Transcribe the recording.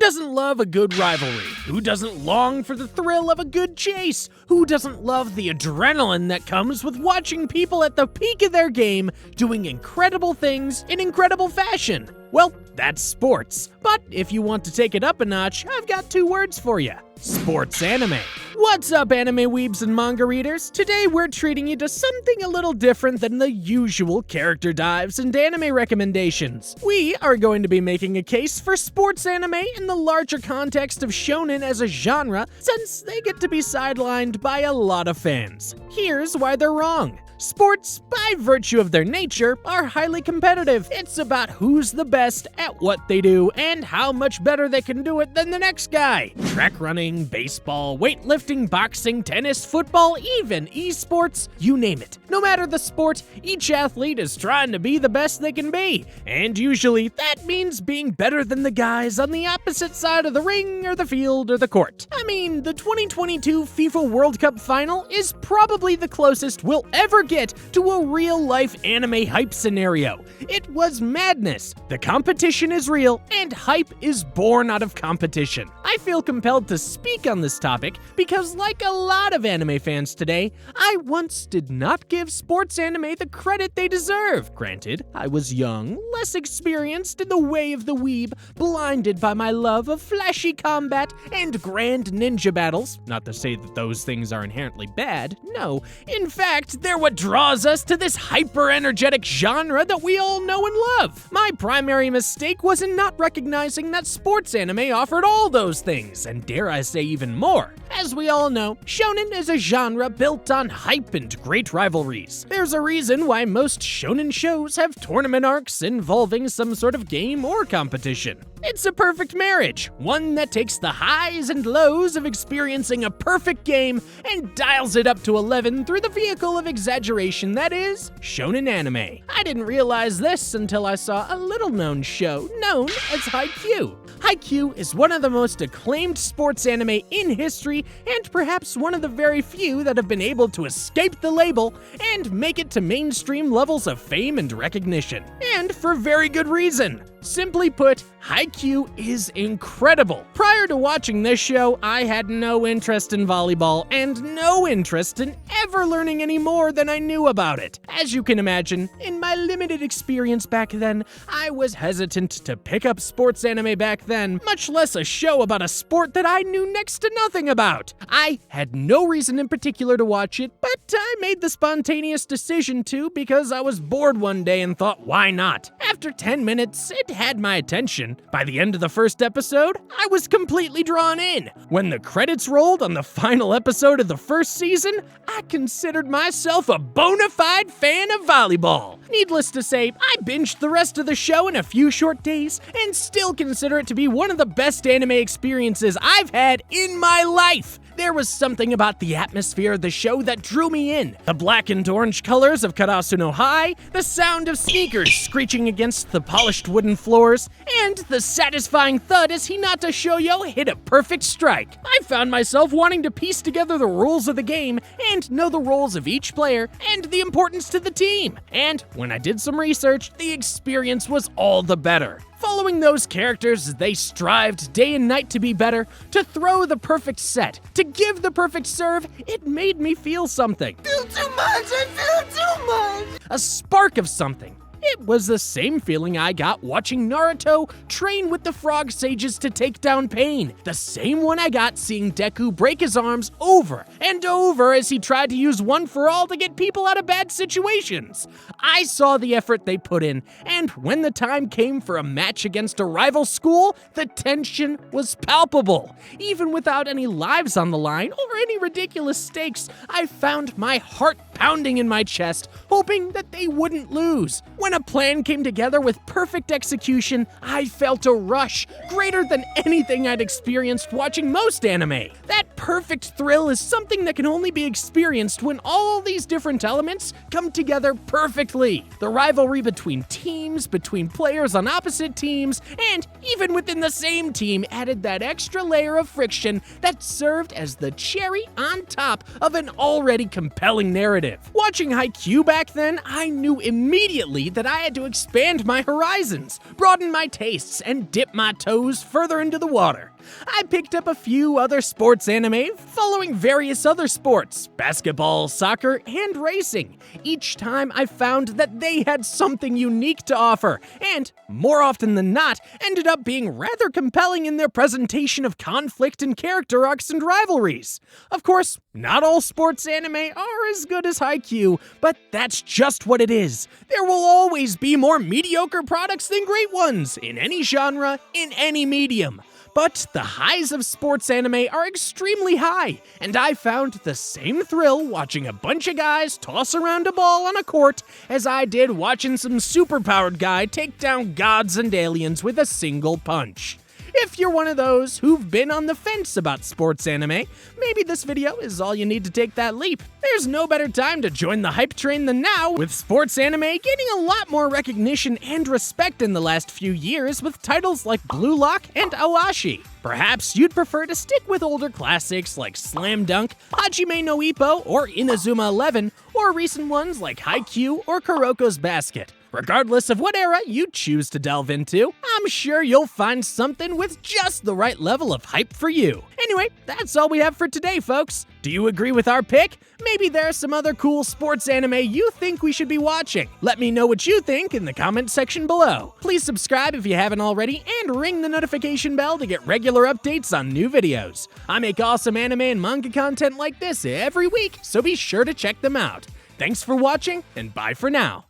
doesn't love a good rivalry? Who doesn't long for the thrill of a good chase? Who doesn't love the adrenaline that comes with watching people at the peak of their game doing incredible things in incredible fashion? Well, that's sports. But if you want to take it up a notch, I've got 2 words for you. Sports anime. What's up, anime weebs and manga readers? Today we're treating you to something a little different than the usual character dives and anime recommendations. We are going to be making a case for sports anime in the larger context of shonen as a genre, since they get to be sidelined by a lot of fans. Here's why they're wrong. Sports, by virtue of their nature, are highly competitive. It's about who's the best at what they do and how much better they can do it than the next guy. Track running, baseball, weightlifting, boxing, tennis, football, even esports, you name it. No matter the sport, each athlete is trying to be the best they can be. And usually, that means being better than the guys on the opposite side of the ring or the field or the court. I mean, the 2022 FIFA World Cup final is probably the closest we'll ever get to a real-life anime hype scenario. It was madness. The competition is real, and hype is born out of competition. I feel compelled to speak on this topic because, like a lot of anime fans today, I once did not give sports anime the credit they deserve. Granted, I was young, less experienced in the way of the weeb, blinded by my love of flashy combat and grand ninja battles. Not to say that those things are inherently bad, no. In fact, they're what draws us to this hyper-energetic genre that we all know and love. My primary mistake was in not recognizing that sports anime offered all those things, and dare I say even more. As we all know, shonen is a genre built on hype and great rivalries. There's a reason why most shonen shows have tournament arcs involving some sort of game or competition. It's a perfect marriage, one that takes the highs and lows of experiencing a perfect game and dials it up to 11 through the vehicle of exaggeration that is shonen anime. I didn't realize this until I saw a little-known show known as Haikyuu. Haikyuu is one of the most acclaimed sports anime in history and perhaps one of the very few that have been able to escape the label and make it to mainstream levels of fame and recognition. And for very good reason. Simply put, Haikyuu is incredible. Prior to watching this show, I had no interest in volleyball and no interest in ever learning any more than I knew about it. As you can imagine, in my limited experience back then, I was hesitant to pick up sports anime back then, much less a show about a sport that I knew next to nothing about. I had no reason in particular to watch it, but I made the spontaneous decision to because I was bored one day and thought, why not? After 10 minutes, it had my attention. By the end of the first episode, I was completely drawn in. When the credits rolled on the final episode of the first season, I considered myself a bona fide fan of volleyball. Needless to say, I binged the rest of the show in a few short days and still consider it to be one of the best anime experiences I've had in my life. There was something about the atmosphere of the show that drew me in. The black and orange colors of Karasuno High, the sound of sneakers screeching against the polished wooden floors, and the satisfying thud as Hinata Shoyo hit a perfect strike. I found myself wanting to piece together the rules of the game and know the roles of each player and the importance to the team. And when I did some research, the experience was all the better. Following those characters as they strived day and night to be better, to throw the perfect set, to give the perfect serve, it made me feel something. Feel too much, I feel too much. A spark of something. It was the same feeling I got watching Naruto train with the frog sages to take down Pain. The same one I got seeing Deku break his arms over and over as he tried to use One for All to get people out of bad situations. I saw the effort they put in, and when the time came for a match against a rival school, the tension was palpable. Even without any lives on the line or any ridiculous stakes, I found my heart pounding in my chest, hoping that they wouldn't lose. When a plan came together with perfect execution, I felt a rush greater than anything I'd experienced watching most anime. That perfect thrill is something that can only be experienced when all these different elements come together perfectly. The rivalry between teams, between players on opposite teams, and even within the same team added that extra layer of friction that served as the cherry on top of an already compelling narrative. Watching Haikyuu back then, I knew immediately that I had to expand my horizons, broaden my tastes, and dip my toes further into the water. I picked up a few other sports anime, following various other sports, basketball, soccer, and racing. Each time I found that they had something unique to offer, and, more often than not, ended up being rather compelling in their presentation of conflict and character arcs and rivalries. Of course, not all sports anime are as good as Haikyuu, but that's just what it is. There will always be more mediocre products than great ones, in any genre, in any medium. But the highs of sports anime are extremely high, and I found the same thrill watching a bunch of guys toss around a ball on a court as I did watching some superpowered guy take down gods and aliens with a single punch. If you're one of those who've been on the fence about sports anime, maybe this video is all you need to take that leap. There's no better time to join the hype train than now, with sports anime gaining a lot more recognition and respect in the last few years with titles like Blue Lock and Awashi. Perhaps you'd prefer to stick with older classics like Slam Dunk, Hajime no Ippo, or Inazuma 11, or recent ones like Haikyuu or Kuroko's Basket. Regardless of what era you choose to delve into, I'm sure you'll find something with just the right level of hype for you. Anyway, that's all we have for today, folks. Do you agree with our pick? Maybe there's some other cool sports anime you think we should be watching. Let me know what you think in the comment section below. Please subscribe if you haven't already, and ring the notification bell to get regular updates on new videos. I make awesome anime and manga content like this every week, so be sure to check them out. Thanks for watching, and bye for now.